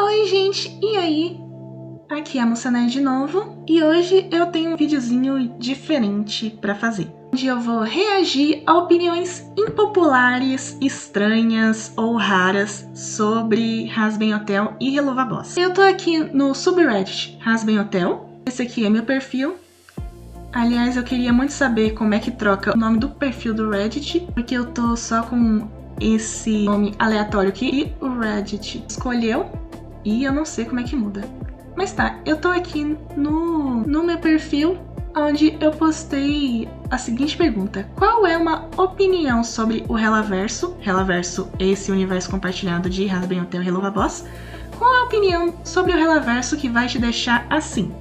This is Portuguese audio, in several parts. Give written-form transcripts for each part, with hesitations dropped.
Oi gente, e aí? Aqui é a Moçanerd de novo e hoje eu tenho um videozinho diferente pra fazer, onde eu vou reagir a opiniões impopulares, estranhas ou raras sobre Hazbin Hotel e Helluva Boss. Eu tô aqui no subreddit Hazbin Hotel, esse aqui é meu perfil. Aliás, eu queria muito saber como é que troca o nome do perfil do Reddit, porque eu tô só com esse nome aleatório que o Reddit escolheu e eu não sei como é que muda. Mas tá, eu tô aqui no meu perfil, onde eu postei a seguinte pergunta: qual é uma opinião sobre o Helaverso? Helaverso é esse universo compartilhado de Hazbin Hotel e Helluva Boss. Qual é a opinião sobre o Helaverso que vai te deixar assim?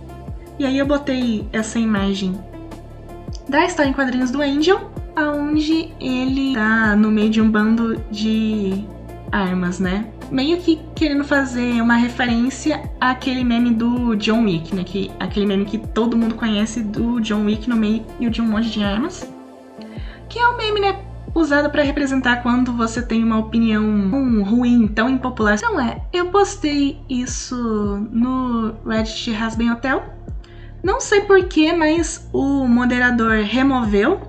E aí eu botei essa imagem da história em quadrinhos do Angel, onde ele tá no meio de um bando de armas, né? Meio que querendo fazer uma referência àquele meme do John Wick, né? Aquele meme que todo mundo conhece do John Wick no meio de um monte de armas. Que é o meme, né? Usado para representar quando você tem uma opinião ruim, tão impopular. Então eu postei isso no Reddit Hazbin Hotel. Não sei porquê, mas o moderador removeu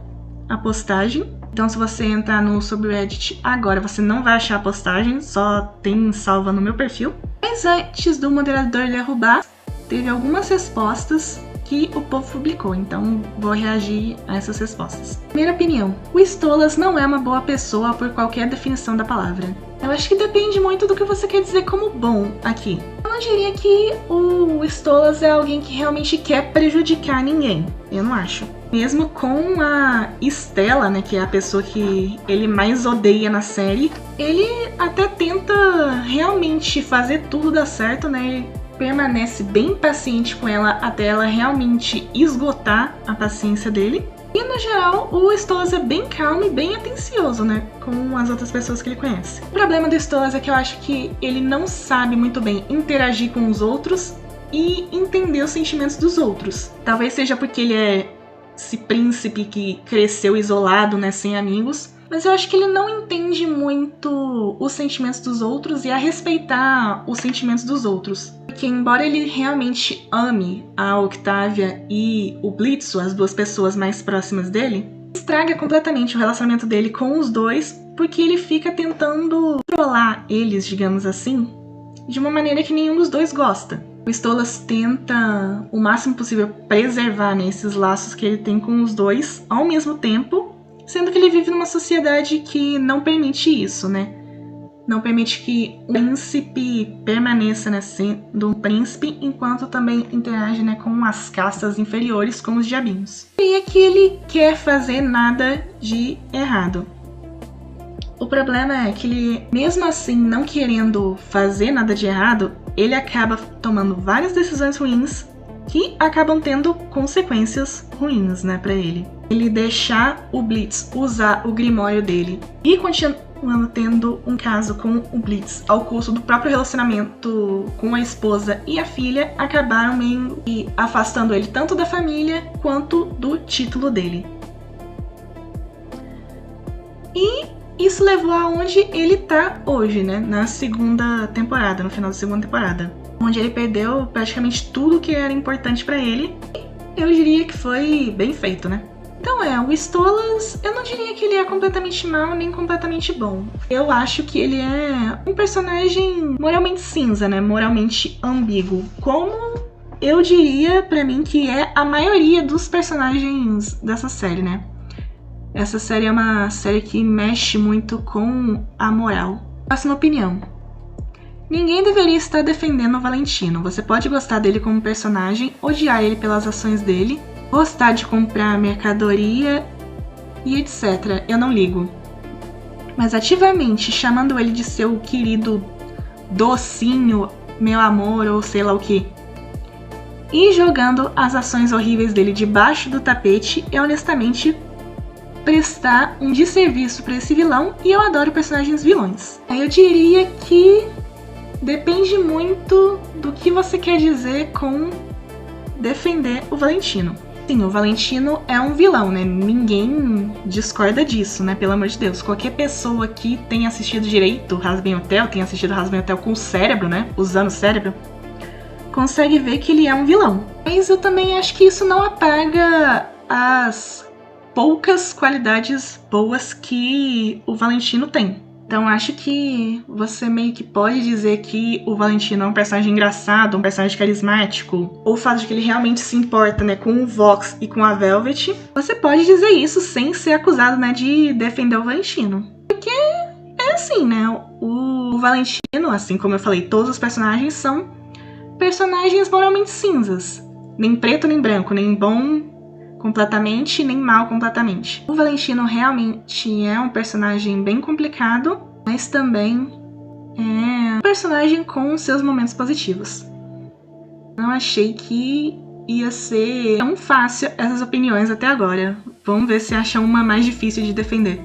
a postagem. Então se você entrar no subreddit agora, você não vai achar a postagem, só tem salva no meu perfil. Mas antes do moderador derrubar, teve algumas respostas que o povo publicou, então vou reagir a essas respostas. Primeira opinião: o Stolas não é uma boa pessoa por qualquer definição da palavra. Eu acho que depende muito do que você quer dizer como bom aqui. Eu não diria que o Stolas é alguém que realmente quer prejudicar ninguém. Eu não acho. Mesmo com a Stella, né, que é a pessoa que ele mais odeia na série, ele até tenta realmente fazer tudo dar certo, né? Ele permanece bem paciente com ela até ela realmente esgotar a paciência dele. E no geral, o Stolas é bem calmo e bem atencioso, né, com as outras pessoas que ele conhece. O problema do Stolas é que eu acho que ele não sabe muito bem interagir com os outros e entender os sentimentos dos outros. Talvez seja porque ele é esse príncipe que cresceu isolado, né, sem amigos. Mas eu acho que ele não entende muito os sentimentos dos outros e a respeitar os sentimentos dos outros. Porque embora ele realmente ame a Octavia e o Blitzo, as duas pessoas mais próximas dele, estraga completamente o relacionamento dele com os dois, porque ele fica tentando controlar eles, digamos assim, de uma maneira que nenhum dos dois gosta. O Stolas tenta o máximo possível preservar, né, esses laços que ele tem com os dois ao mesmo tempo, sendo que ele vive numa sociedade que não permite isso, né? Não permite que o príncipe permaneça, né, sendo um príncipe, enquanto também interage, né, com as castas inferiores, como os diabinhos. E é que ele quer fazer nada de errado. O problema é que ele, mesmo assim, não querendo fazer nada de errado, ele acaba tomando várias decisões ruins que acabam tendo consequências ruins, né, pra ele. Ele deixar o Blitz usar o grimório dele e continuando tendo um caso com o Blitz ao custo do próprio relacionamento com a esposa e a filha, acabaram meio que afastando ele tanto da família quanto do título dele. E isso levou aonde ele tá hoje, né, na segunda temporada, no final da segunda temporada, onde ele perdeu praticamente tudo que era importante pra ele. Eu diria que foi bem feito, né? Então o Stolas, eu não diria que ele é completamente mau nem completamente bom. Eu acho que ele é um personagem moralmente cinza, né? Moralmente ambíguo. Como eu diria pra mim que é a maioria dos personagens dessa série, né? Essa série é uma série que mexe muito com a moral. Próxima opinião: ninguém deveria estar defendendo o Valentino. Você pode gostar dele como personagem, odiar ele pelas ações dele, gostar de comprar mercadoria e etc. Eu não ligo. Mas ativamente chamando ele de seu querido docinho, meu amor ou sei lá o que, e jogando as ações horríveis dele debaixo do tapete, é honestamente prestar um desserviço para esse vilão, e eu adoro personagens vilões. Eu diria que depende muito do que você quer dizer com defender o Valentino. Sim, o Valentino é um vilão, né? Ninguém discorda disso, né? Pelo amor de Deus. Qualquer pessoa que tenha assistido direito Hazbin Hotel, tenha assistido Hazbin Hotel com o cérebro, né? Usando o cérebro, consegue ver que ele é um vilão. Mas eu também acho que isso não apaga as poucas qualidades boas que o Valentino tem. Então acho que você meio que pode dizer que o Valentino é um personagem engraçado, um personagem carismático, ou o fato de que ele realmente se importa, né, com o Vox e com a Velvet. Você pode dizer isso sem ser acusado, né, de defender o Valentino. Porque é assim, né, o Valentino, assim como eu falei, todos os personagens são personagens moralmente cinzas. Nem preto nem branco, nem bom completamente, nem mal completamente. O Valentino realmente é um personagem bem complicado, mas também é um personagem com seus momentos positivos. Não achei que ia ser tão fácil essas opiniões até agora. Vamos ver se acha uma mais difícil de defender.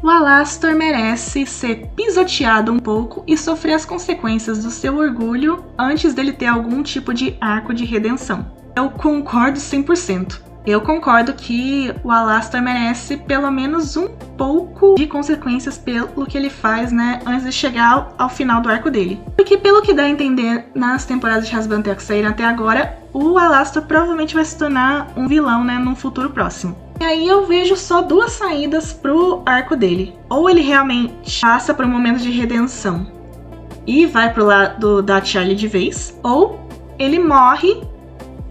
O Alastor merece ser pisoteado um pouco e sofrer as consequências do seu orgulho antes dele ter algum tipo de arco de redenção. Eu concordo 100%. Eu concordo que o Alastor merece pelo menos um pouco de consequências pelo que ele faz, né, antes de chegar ao final do arco dele. Porque pelo que dá a entender nas temporadas de Hazbin Hotel que saíram até agora, o Alastor provavelmente vai se tornar um vilão, né, num futuro próximo. E aí eu vejo só duas saídas pro arco dele. Ou ele realmente passa por um momento de redenção e vai pro lado da Charlie de vez, ou ele morre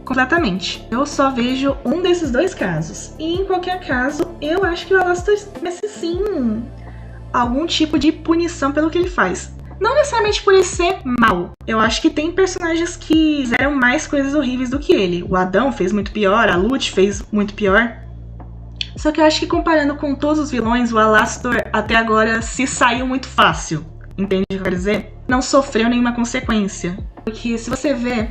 completamente. Eu só vejo um desses dois casos. E em qualquer caso, eu acho que o Alastor merece sim algum tipo de punição pelo que ele faz. Não necessariamente por ele ser mal. Eu acho que tem personagens que fizeram mais coisas horríveis do que ele. O Adão fez muito pior, a Lute fez muito pior. Só que eu acho que comparando com todos os vilões, o Alastor até agora se saiu muito fácil. Entende o que eu quero dizer? Não sofreu nenhuma consequência. Porque se você vê,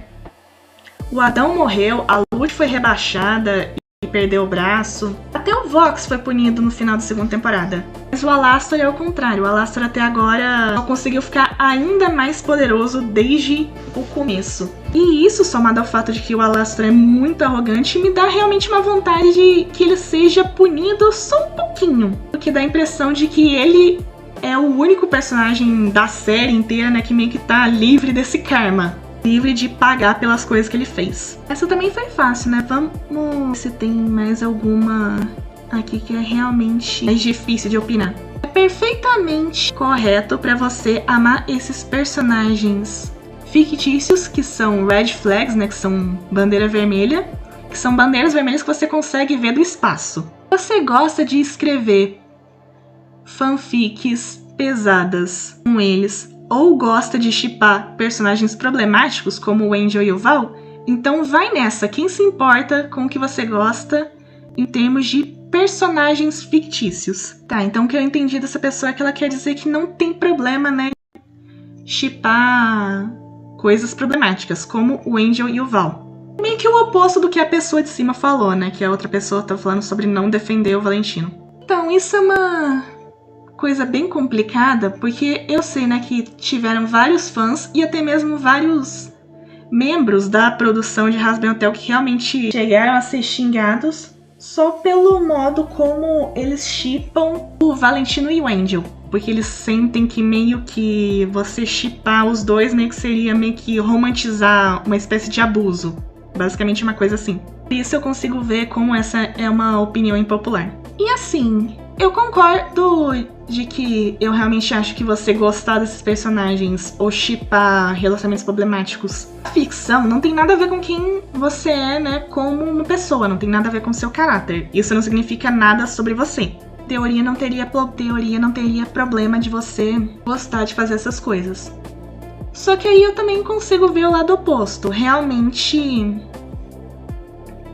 o Adão morreu, a Lute foi rebaixada e perdeu o braço. Até o Vox foi punido no final da segunda temporada. Mas o Alastor é o contrário. O Alastor até agora só conseguiu ficar ainda mais poderoso desde o começo. E isso, somado ao fato de que o Alastor é muito arrogante, me dá realmente uma vontade de que ele seja punido só um pouquinho. Porque dá a impressão de que ele é o único personagem da série inteira, né, que meio que tá livre desse karma. Livre de pagar pelas coisas que ele fez. Essa também foi fácil, né? Vamos ver se tem mais alguma aqui que é realmente mais difícil de opinar. É perfeitamente correto pra você amar esses personagens fictícios, que são red flags, né? Que são bandeira vermelha. Que são bandeiras vermelhas que você consegue ver do espaço. Você gosta de escrever fanfics pesadas com eles, ou gosta de shippar personagens problemáticos como o Angel e o Val, então vai nessa. Quem se importa com o que você gosta em termos de personagens fictícios? Tá, então o que eu entendi dessa pessoa é que ela quer dizer que não tem problema, né, shippar coisas problemáticas, como o Angel e o Val. Meio que o oposto do que a pessoa de cima falou, né, que a outra pessoa tá falando sobre não defender o Valentino. Então isso é uma coisa bem complicada, porque eu sei, né, que tiveram vários fãs e até mesmo vários membros da produção de Hazbin Hotel que realmente chegaram a ser xingados só pelo modo como eles shippam o Valentino e o Angel. Porque eles sentem que meio que você shippar os dois meio que seria meio que romantizar uma espécie de abuso. Basicamente uma coisa assim. Por isso eu consigo ver como essa é uma opinião impopular. E assim, eu concordo de que eu realmente acho que você gostar desses personagens ou shippar relacionamentos problemáticos. A ficção não tem nada a ver com quem você é, né, como uma pessoa, não tem nada a ver com seu caráter. Isso não significa nada sobre você. Teoria não teria problema de você gostar de fazer essas coisas. Só que aí eu também consigo ver o lado oposto. Realmente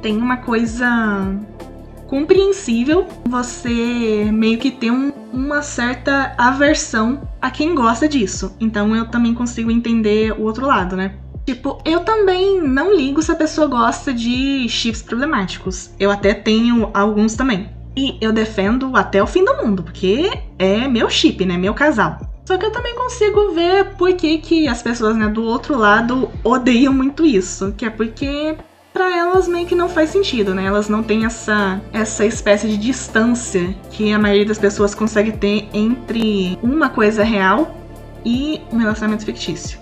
tem uma coisa compreensível você meio que ter uma certa aversão a quem gosta disso. Então eu também consigo entender o outro lado, né? Tipo, eu também não ligo se a pessoa gosta de chips problemáticos. Eu até tenho alguns também. E eu defendo até o fim do mundo, porque é meu chip, né? Meu casal. Só que eu também consigo ver por que as pessoas, né, do outro lado odeiam muito isso. Que é porque pra elas meio que não faz sentido, né? Elas não têm essa espécie de distância que a maioria das pessoas consegue ter entre uma coisa real e um relacionamento fictício.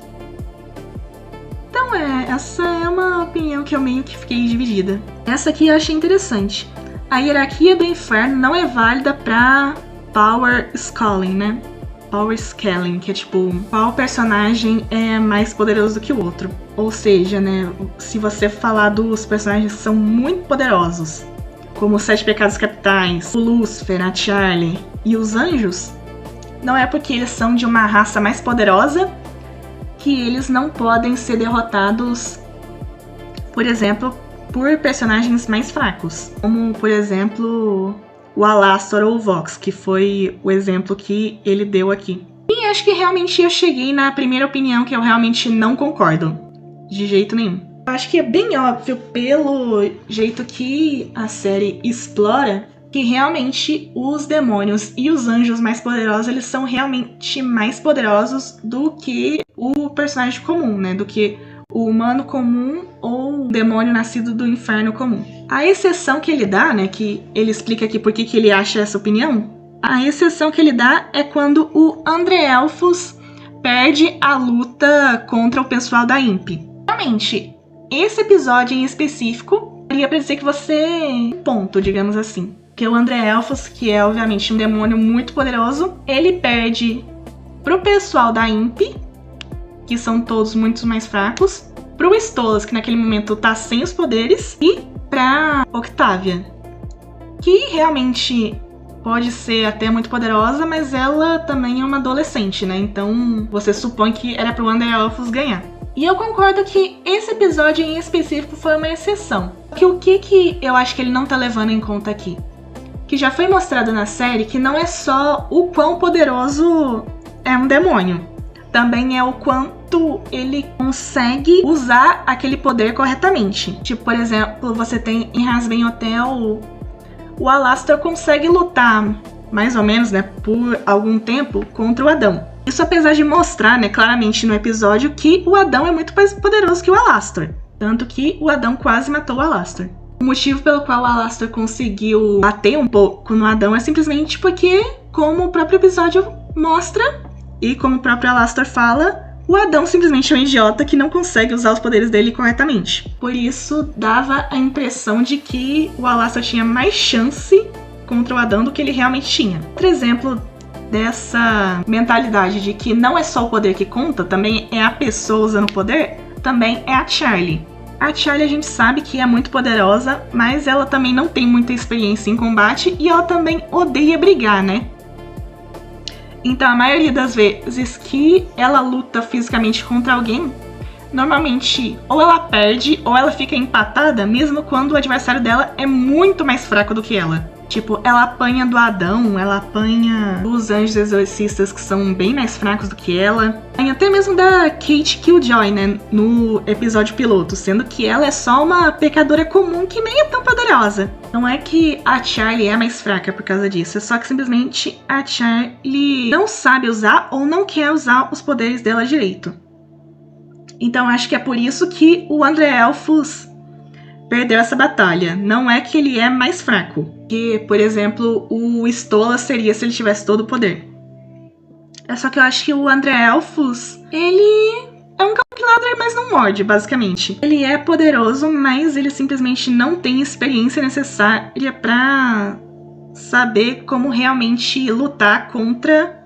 Então essa é uma opinião que eu meio que fiquei dividida. Essa aqui eu achei interessante. A hierarquia do inferno não é válida pra power scaling, né? Power scaling, que é tipo, qual personagem é mais poderoso do que o outro. Ou seja, né, se você falar dos personagens que são muito poderosos, como os 7 Pecados Capitais, o Lúcifer, a Charlie e os anjos, não é porque eles são de uma raça mais poderosa que eles não podem ser derrotados, por exemplo, por personagens mais fracos. Como, por exemplo, o Alastor ou o Vox, que foi o exemplo que ele deu aqui. E acho que realmente eu cheguei na primeira opinião que eu realmente não concordo. De jeito nenhum. Eu acho que é bem óbvio, pelo jeito que a série explora, que realmente os demônios e os anjos mais poderosos, eles são realmente mais poderosos do que o personagem comum, né? Do que o humano comum ou o demônio nascido do inferno comum. A exceção que ele dá, né, que ele explica aqui por que ele acha essa opinião, a exceção que ele dá é quando o André-Elfos perde a luta contra o pessoal da Imp. Realmente, esse episódio em específico seria pra dizer que você... ponto, digamos assim. Que o André-Elfos, que é obviamente um demônio muito poderoso, ele perde pro pessoal da Imp, que são todos muito mais fracos, pro Stolas, que naquele momento tá sem os poderes, e pra Octavia, que realmente pode ser até muito poderosa, mas ela também é uma adolescente, né? Então você supõe que era pro André-Elfos ganhar. E eu concordo que esse episódio em específico foi uma exceção. O que eu acho que ele não tá levando em conta aqui? Que já foi mostrado na série que não é só o quão poderoso é um demônio. Também é o quanto ele consegue usar aquele poder corretamente. Tipo, por exemplo, você tem em Hazbin Hotel, o Alastor consegue lutar, mais ou menos, né, por algum tempo, contra o Adão. Isso apesar de mostrar, né, claramente no episódio que o Adão é muito mais poderoso que o Alastor. Tanto que o Adão quase matou o Alastor. O motivo pelo qual o Alastor conseguiu bater um pouco no Adão é simplesmente porque, como o próprio episódio mostra, e como o próprio Alastor fala, o Adão simplesmente é um idiota que não consegue usar os poderes dele corretamente. Por isso, dava a impressão de que o Alastor tinha mais chance contra o Adão do que ele realmente tinha. Outro exemplo dessa mentalidade de que não é só o poder que conta, também é a pessoa usando o poder, também é a Charlie. A Charlie a gente sabe que é muito poderosa, mas ela também não tem muita experiência em combate e ela também odeia brigar, né? Então a maioria das vezes que ela luta fisicamente contra alguém, normalmente ou ela perde ou ela fica empatada, mesmo quando o adversário dela é muito mais fraco do que ela. Tipo, ela apanha do Adão, ela apanha dos anjos exorcistas que são bem mais fracos do que ela. Apanha até mesmo da Kate Killjoy, né, no episódio piloto, sendo que ela é só uma pecadora comum que nem é tão poderosa. Não é que a Charlie é mais fraca por causa disso, é só que simplesmente a Charlie não sabe usar ou não quer usar os poderes dela direito. Então acho que é por isso que o André-Elfos perdeu essa batalha. Não é que ele é mais fraco. Que, por exemplo, o Stolas seria se ele tivesse todo o poder. É só que eu acho que o André-Elfos, ele é um cão que ladra, mas não morde, basicamente. Ele é poderoso, mas ele simplesmente não tem experiência necessária pra saber como realmente lutar contra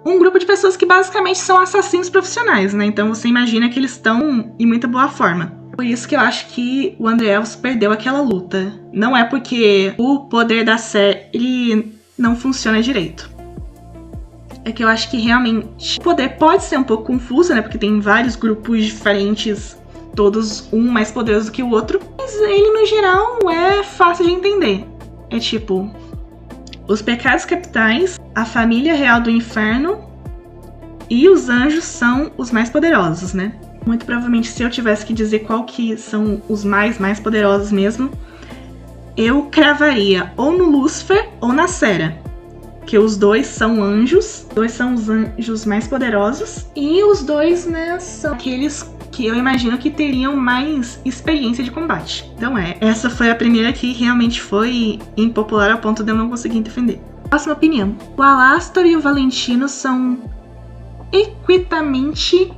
um grupo de pessoas que basicamente são assassinos profissionais, né? Então você imagina que eles estão em muita boa forma. Por isso que eu acho que o André-Elfos perdeu aquela luta. Não é porque o poder da série não funciona direito. É que eu acho que realmente o poder pode ser um pouco confuso, né? Porque tem vários grupos diferentes, todos um mais poderoso que o outro. Mas ele, no geral, é fácil de entender. É tipo, os pecados capitais, a família real do inferno e os anjos são os mais poderosos, né? Muito provavelmente, se eu tivesse que dizer qual que são os mais poderosos mesmo, eu cravaria ou no Lúcifer ou na Sera. Que os dois são anjos, os dois são os anjos mais poderosos. E os dois, né, são aqueles que eu imagino que teriam mais experiência de combate. Então essa foi a primeira que realmente foi impopular ao ponto de eu não conseguir defender. Próxima opinião. O Alastor e o Valentino são equitamente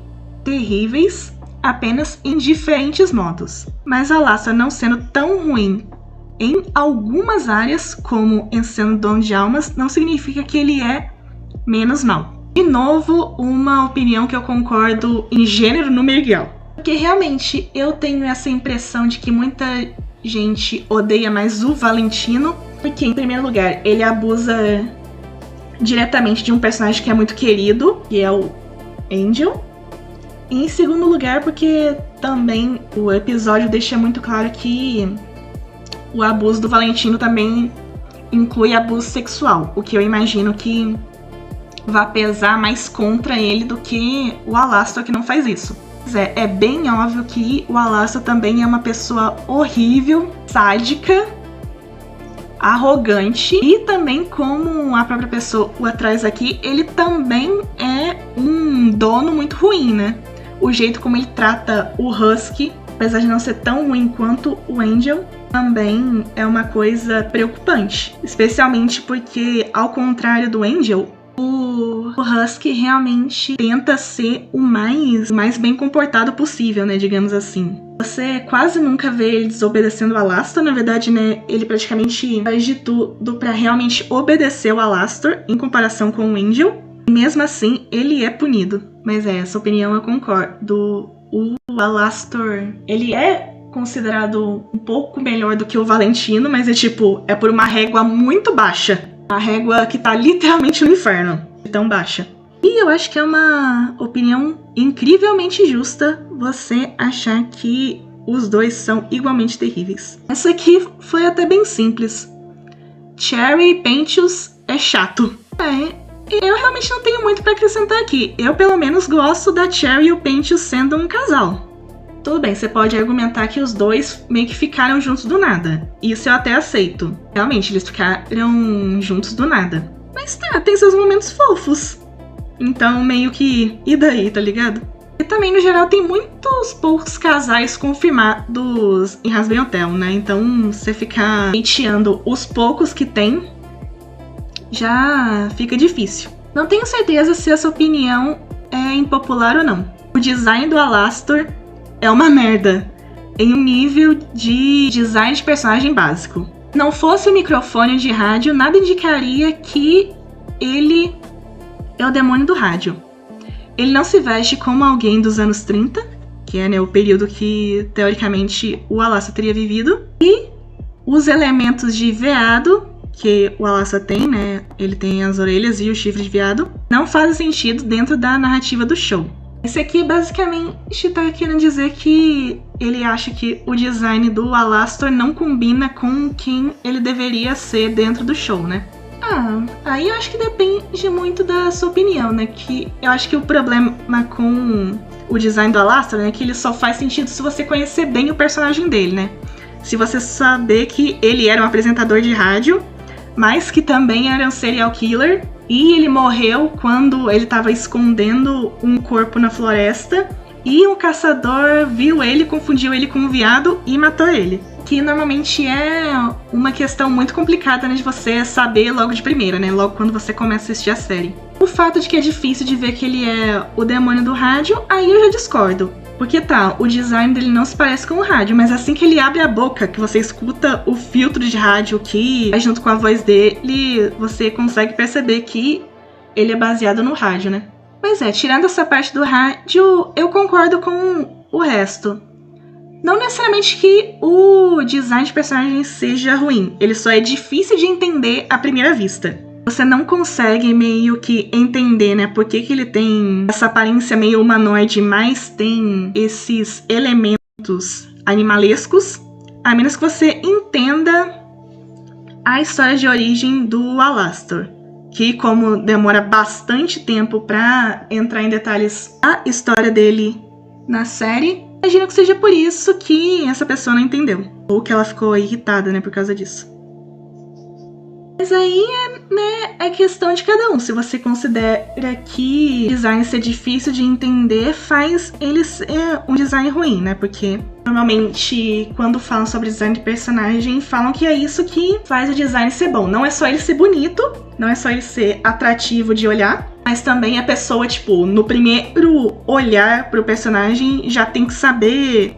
terríveis, apenas em diferentes modos. Mas o Alastor não sendo tão ruim em algumas áreas, como em sendo dono de almas, não significa que ele é menos mal. De novo, uma opinião que eu concordo em gênero, número e grau. Porque realmente eu tenho essa impressão de que muita gente odeia mais o Valentino, porque em primeiro lugar, ele abusa diretamente de um personagem que é muito querido, que é o Angel. E em segundo lugar, porque também o episódio deixa muito claro que o abuso do Valentino também inclui abuso sexual, o que eu imagino que vai pesar mais contra ele do que o Alastor, que não faz isso. É bem óbvio que o Alastor também é uma pessoa horrível, sádica, arrogante, e também, como a própria pessoa traz aqui, ele também é um dono muito ruim, né? O jeito como ele trata o Husky, apesar de não ser tão ruim quanto o Angel, também é uma coisa preocupante. Especialmente porque, ao contrário do Angel, o Husky realmente tenta ser o mais bem comportado possível, né, digamos assim. Você quase nunca vê ele desobedecendo o Alastor. Na verdade, né, ele praticamente faz de tudo pra realmente obedecer o Alastor em comparação com o Angel. E mesmo assim, ele é punido. Mas essa opinião eu concordo. O Alastor, ele é considerado um pouco melhor do que o Valentino, mas é por uma régua muito baixa. A régua que tá literalmente no inferno, tão baixa. E eu acho que é uma opinião incrivelmente justa você achar que os dois são igualmente terríveis. Essa aqui foi até bem simples. Cherry Pentious é chato. Eu realmente não tenho muito pra acrescentar aqui. Eu pelo menos gosto da Cherry e o Pentious sendo um casal. Tudo bem, você pode argumentar que os dois meio que ficaram juntos do nada. Isso eu até aceito. Realmente, eles ficaram juntos do nada. Mas tá, tem seus momentos fofos. Então, meio que... E daí, tá ligado? E também, no geral, tem muitos poucos casais confirmados em Hazbin Hotel, né? Então, você ficar hateando os poucos que tem, já fica difícil. Não tenho certeza se essa opinião é impopular ou não. O design do Alastor é uma merda, em um nível de design de personagem básico. Não fosse o microfone de rádio, nada indicaria que ele é o demônio do rádio. Ele não se veste como alguém dos anos 30, que é, né, o período que, teoricamente, o Alastor teria vivido. E os elementos de veado, que o Alastor tem, né, ele tem as orelhas e o chifre de veado, não fazem sentido dentro da narrativa do show. Esse aqui basicamente tá querendo dizer que ele acha que o design do Alastor não combina com quem ele deveria ser dentro do show, né? Aí eu acho que depende muito da sua opinião, né? Que eu acho que o problema com o design do Alastor, né, é que ele só faz sentido se você conhecer bem o personagem dele, né? Se você saber que ele era um apresentador de rádio, mas que também era um serial killer, e ele morreu quando ele estava escondendo um corpo na floresta, e um caçador viu ele, confundiu ele com um veado e matou ele. Que normalmente é uma questão muito complicada, né, de você saber logo de primeira, né, logo quando você começa a assistir a série. O fato de que é difícil de ver que ele é o demônio do rádio, aí eu já discordo. Porque tá, o design dele não se parece com o rádio, mas assim que ele abre a boca, que você escuta o filtro de rádio que vai junto com a voz dele, você consegue perceber que ele é baseado no rádio, né? Mas tirando essa parte do rádio, eu concordo com o resto. Não necessariamente que o design de personagem seja ruim, ele só é difícil de entender à primeira vista. Você não consegue meio que entender, né, por que ele tem essa aparência meio humanoide, mas tem esses elementos animalescos, a menos que você entenda a história de origem do Alastor, que, como demora bastante tempo pra entrar em detalhes a história dele na série, imagino que seja por isso que essa pessoa não entendeu, ou que ela ficou irritada, né, por causa disso. Mas aí é questão de cada um. Se você considera que design ser difícil de entender, faz ele ser um design ruim, né? Porque normalmente quando falam sobre design de personagem, falam que é isso que faz o design ser bom. Não é só ele ser bonito, não é só ele ser atrativo de olhar, mas também a pessoa, tipo, no primeiro olhar pro personagem já tem que saber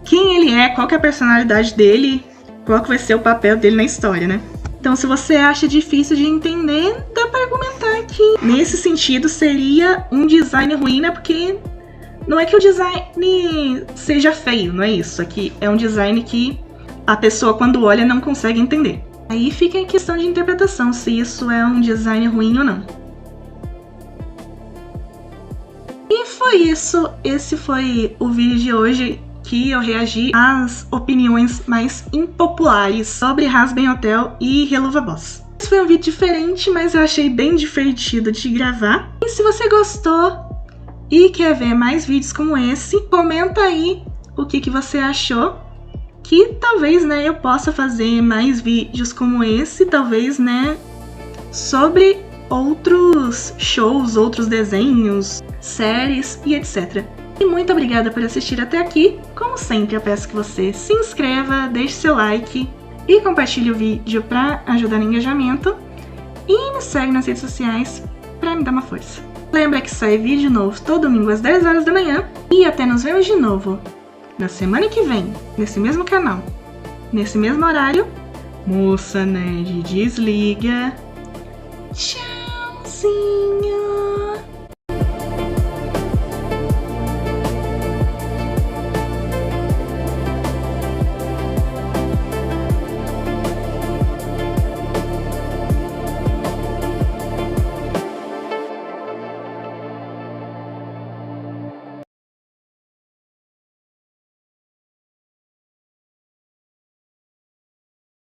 quem ele é, qual que é a personalidade dele, qual que vai ser o papel dele na história, né? Então, se você acha difícil de entender, dá pra argumentar que, nesse sentido, seria um design ruim, né? Porque não é que o design seja feio, não é isso. Aqui é um design que a pessoa, quando olha, não consegue entender. Aí fica em questão de interpretação, se isso é um design ruim ou não. E foi isso. Esse foi o vídeo de hoje, que eu reagi às opiniões mais impopulares sobre Hazbin Hotel e Helluva Boss. Esse foi um vídeo diferente, mas eu achei bem divertido de gravar. E se você gostou e quer ver mais vídeos como esse, comenta aí o que você achou. Que talvez, né, eu possa fazer mais vídeos como esse, talvez, né, sobre outros shows, outros desenhos, séries e etc. E muito obrigada por assistir até aqui. Como sempre, eu peço que você se inscreva, deixe seu like e compartilhe o vídeo para ajudar no engajamento. E me segue nas redes sociais para me dar uma força. Lembra que sai vídeo novo todo domingo às 10 horas da manhã. E até nos vemos de novo na semana que vem, nesse mesmo canal, nesse mesmo horário. Moça Nerd, desliga.